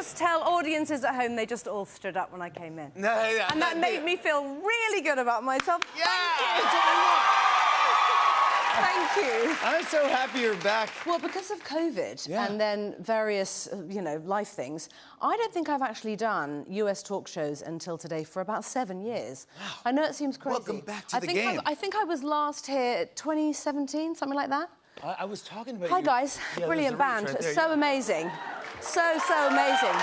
just tell audiences at home they just all stood up when I came in. No, yeah, and that made me feel really good about myself. Yeah, that's what we want. Thank you. I'm so happy you're back. Well, because of COVID and then various, you know, life things, I don't think I've actually done US talk shows until today for about 7 years. Wow. I know it seems crazy. Welcome back to the game. I think I was last here 2017, something like that. I was talking about Hi, guys. Yeah, brilliant band. Right there, so amazing. So amazing.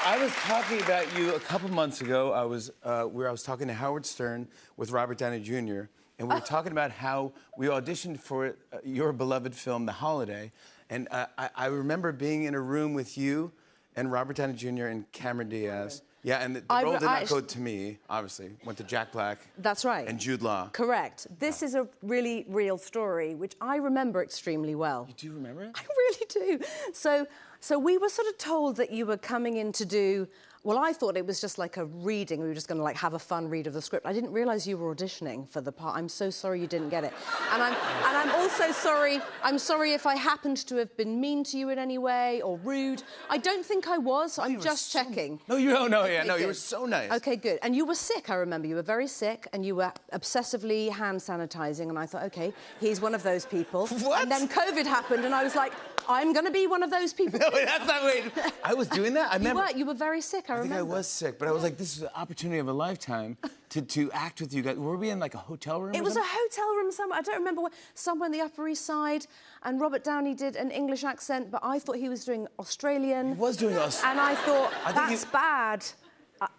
I was talking about you a couple months ago. I was talking to Howard Stern with Robert Downey Jr., and we were talking about how we auditioned for your beloved film, The Holiday. And I remember being in a room with you and Robert Downey Jr. and Cameron Diaz. Yeah, and the role did not go to me, obviously. Went to Jack Black. That's right. And Jude Law. Correct. This is a really real story, which I remember extremely well. You do remember it? I really do. So we were sort of told that you were coming in to do... Well, I thought it was just like a reading. We were just going to, like, have a fun read of the script. I didn't realise you were auditioning for the part. I'm so sorry you didn't get it. And I'm also sorry... I'm sorry if I happened to have been mean to you in any way or rude. I don't think I was. I'm just checking. No, you don't know. Yeah, no, you were so nice. OK, good. And you were sick, I remember. You were very sick, and you were obsessively hand sanitising, and I thought, OK, he's one of those people. What? And then COVID happened, and I was like, I'm going to be one of those people. No, that's not right. I was doing that? I remember. You were very sick, I remember. I think I was sick, but I was like, this is the opportunity of a lifetime to act with you guys. Were we in, like, a hotel room? It was a hotel room somewhere. I don't remember where. Somewhere in the Upper East Side. And Robert Downey did an English accent, but I thought he was doing Australian. He was doing Australian. And I thought, that's bad.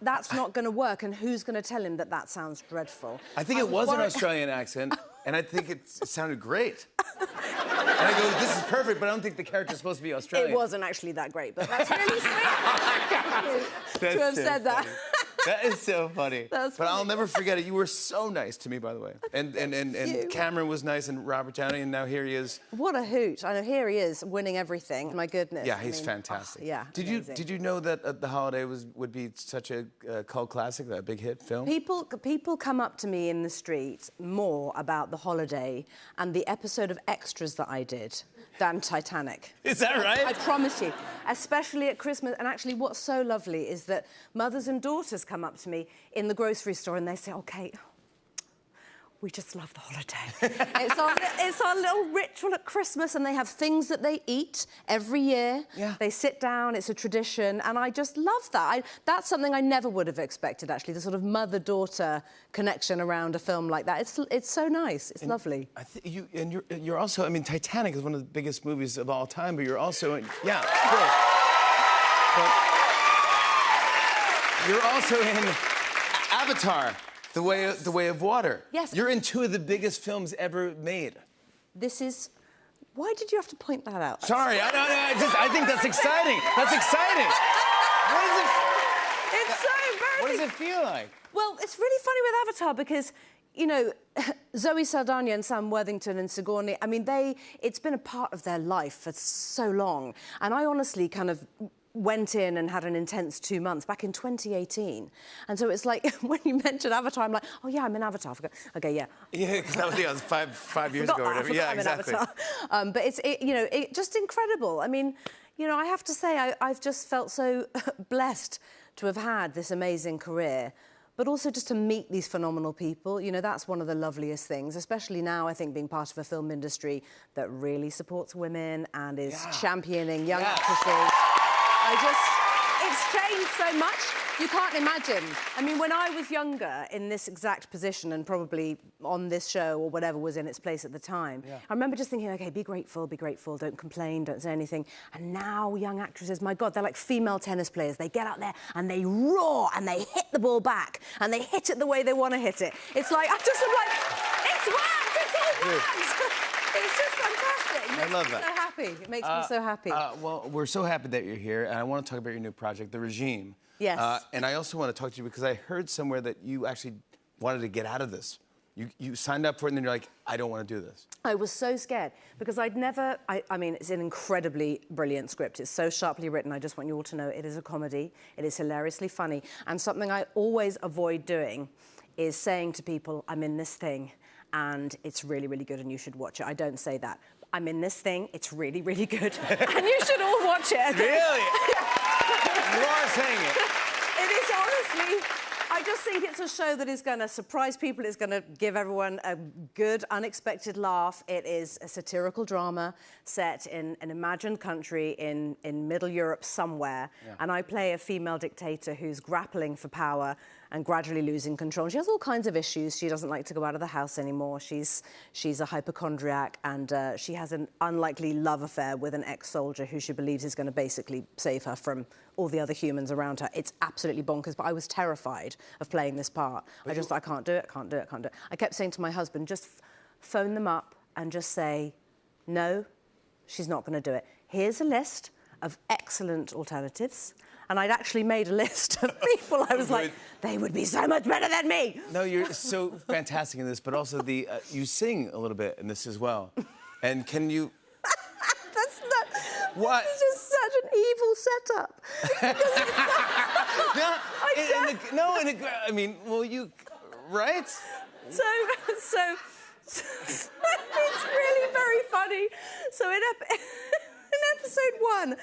That's not going to work, and who's going to tell him that that sounds dreadful? I think it was an Australian accent, and I think it sounded great. And I go, this is perfect, but I don't think the character's supposed to be Australian. It wasn't actually that great, but that's really sweet to have said that. That is so funny. That's but funny. I'll never forget it. You were so nice to me, by the way. And Cameron was nice, and Robert Downey, and now here he is. What a hoot. I know, here he is, winning everything. My goodness. Yeah, he's fantastic. Yeah, Did you know that The Holiday would be such a cult classic, a big hit film? People come up to me in the street more about The Holiday and the episode of Extras that I did than Titanic. Is that right? I promise you. Especially at Christmas. And actually, what's so lovely is that mothers and daughters come up to me in the grocery store and they say, "Oh, Kate, we just love The Holiday." it's our little ritual at Christmas, and they have things that they eat every year. Yeah. They sit down, it's a tradition, and I just love that. That's something I never would have expected, actually, the sort of mother-daughter connection around a film like that. It's so nice. It's lovely. You're also, I mean, Titanic is one of the biggest movies of all time, but you're also in, yeah, of course. But you're also in Avatar. The Way of Water. Yes. You're in two of the biggest films ever made. This is... Why did you have to point that out? Sorry, I think that's exciting. That's exciting. It's so embarrassing. What does it feel like? Well, it's really funny with Avatar because, you know, Zoe Saldana and Sam Worthington and Sigourney, I mean, it's been a part of their life for so long. And I honestly kind of went in and had an intense 2 months back in 2018. And so it's like, when you mentioned Avatar, I'm like, oh, yeah, I'm in Avatar. Okay, yeah. Yeah, because that was five years ago or whatever. Yeah, exactly. But it's just incredible. I mean, you know, I have to say, I've just felt so blessed to have had this amazing career, but also just to meet these phenomenal people. You know, that's one of the loveliest things, especially now, I think, being part of a film industry that really supports women and is championing young actresses. It's changed so much, you can't imagine. I mean, when I was younger, in this exact position, and probably on this show or whatever was in its place at the time, I remember just thinking, OK, be grateful, don't complain, don't say anything. And now young actresses, my God, they're like female tennis players. They get out there and they roar and they hit the ball back and they hit it the way they want to hit it. It's like, it's worked, it's all worked! It's just fantastic. I love that. So happy. It makes me so happy. Well, we're so happy that you're here, and I want to talk about your new project, The Regime. Yes. And I also want to talk to you because I heard somewhere that you actually wanted to get out of this. You signed up for it, and then you're like, I don't want to do this. I was so scared because I'd never... I mean, it's an incredibly brilliant script. It's so sharply written. I just want you all to know it is a comedy. It is hilariously funny. And something I always avoid doing is saying to people, I'm in this thing, and it's really, really good and you should watch it. I don't say that. I'm in this thing. It's really, really good. And you should all watch it. Really? You are saying it. It is honestly... I just think it's a show that is going to surprise people. It's going to give everyone a good, unexpected laugh. It is a satirical drama set in an imagined country in Middle Europe somewhere. Yeah. And I play a female dictator who's grappling for power and gradually losing control. She has all kinds of issues. She doesn't like to go out of the house anymore. She's a hypochondriac, and she has an unlikely love affair with an ex-soldier who she believes is going to basically save her from all the other humans around her. It's absolutely bonkers, but I was terrified of playing this part. I can't do it, can't do it, can't do it. I kept saying to my husband, just phone them up and just say, no, she's not going to do it. Here's a list of excellent alternatives. And I'd actually made a list of people. I was like, they would be so much better than me. No, you're so fantastic in this, but also you sing a little bit in this as well. And can you... That's not... What? This is just such an evil setup. I mean, well, you... Right? So it's really very funny. So in episode 1,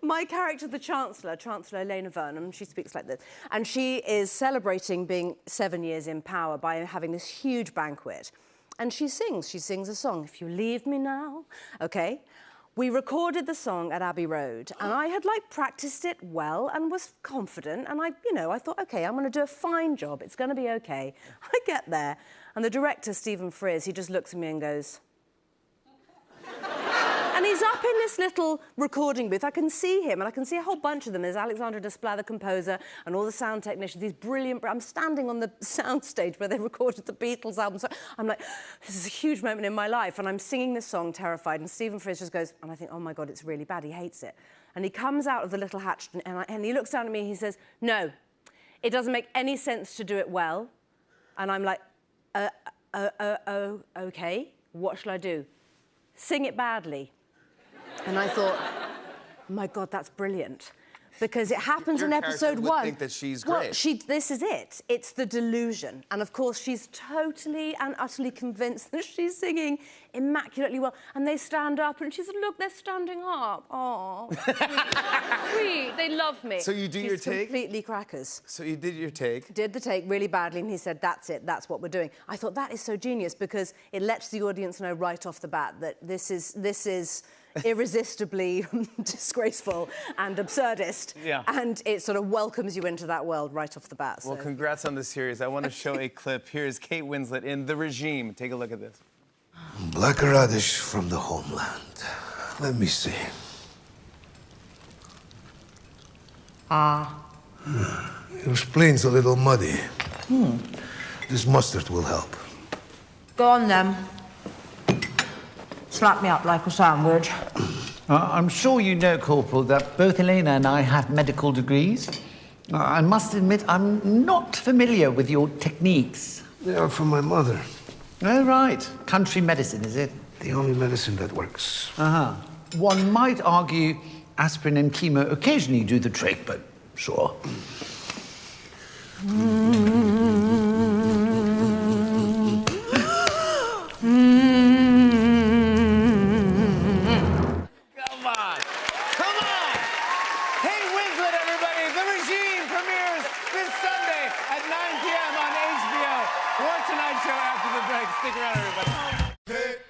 my character, the Chancellor Elena Vernon, she speaks like this, and she is celebrating being 7 years in power by having this huge banquet. And she sings a song, If You Leave Me Now, OK? We recorded the song at Abbey Road, and I had, practiced it well and was confident, and I thought, OK, I'm going to do a fine job. It's going to be OK. I get there, and the director, Stephen Frears, he just looks at me and goes... And he's up in this little recording booth. I can see him, and I can see a whole bunch of them. There's Alexandre Desplat, the composer, and all the sound technicians, these brilliant... I'm standing on the sound stage where they recorded the Beatles album. So I'm like, this is a huge moment in my life, and I'm singing this song, terrified, and Stephen Frears just goes, and I think, oh, my God, it's really bad. He hates it. And he comes out of the little hatch, and he looks down at me, and he says, no, it doesn't make any sense to do it well. And I'm like, OK, what shall I do? Sing it badly. And I thought, oh my God, that's brilliant. Because it happens in episode 1. Would think that she's great. Well, this is it. It's the delusion. And of course, she's totally and utterly convinced that she's singing immaculately well. And they stand up, and she said, look, they're standing up. Oh, sweet. They love me. So you do your take? Completely crackers. So you did your take? Did the take really badly, and he said, that's it, that's what we're doing. I thought, that is so genius, because it lets the audience know right off the bat that this is irresistibly disgraceful and absurdist. Yeah. And it sort of welcomes you into that world right off the bat. Well, congrats on the series. I want to show a clip. Here's Kate Winslet in The Regime. Take a look at this. Black radish from the homeland. Let me see. Your spleen's a little muddy. This mustard will help. Go on, then. Slap me up like a sandwich. I'm sure you know, Corporal, that both Elena and I have medical degrees. I must admit, I'm not familiar with your techniques. They are from my mother. Oh, right. Country medicine, is it? The only medicine that works. Uh-huh. One might argue aspirin and chemo occasionally do the trick, but sure. Tonight Show after the break. Stick around, everybody.